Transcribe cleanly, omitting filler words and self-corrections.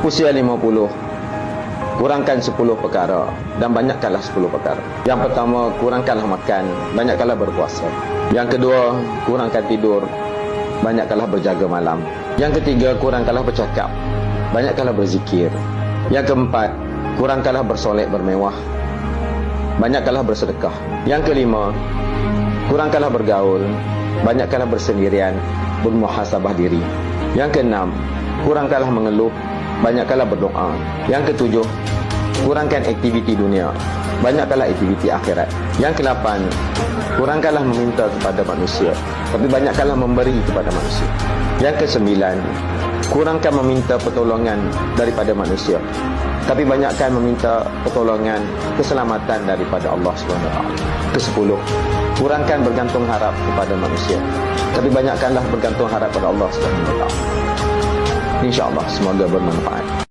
usia 50, kurangkan 10 perkara dan banyakkanlah 10 perkara. Yang pertama, kurangkanlah makan, banyakkanlah berpuasa. Yang kedua, kurangkan tidur, banyakkanlah berjaga malam. Yang ketiga, kurangkanlah bercakap, banyakkanlah berzikir. Yang keempat, kurangkanlah bersolek bermewah, banyakkanlah bersedekah. Yang kelima, kurangkanlah bergaul, banyakkanlah bersendirian, bermuhasabah diri. Yang keenam, kurangkanlah mengeluh, banyakkanlah berdoa. Yang ketujuh, kurangkan aktiviti dunia, banyakkanlah aktiviti akhirat. Yang ke-8, kurangkanlah meminta kepada manusia, tapi banyakkanlah memberi kepada manusia. Yang ke-9, kurangkan meminta pertolongan daripada manusia, tapi banyakkan meminta pertolongan keselamatan daripada Allah SWT. Ke-10, kurangkan bergantung harap kepada manusia, tapi banyakkanlah bergantung harap pada Allah SWT. InsyaAllah semoga bermanfaat.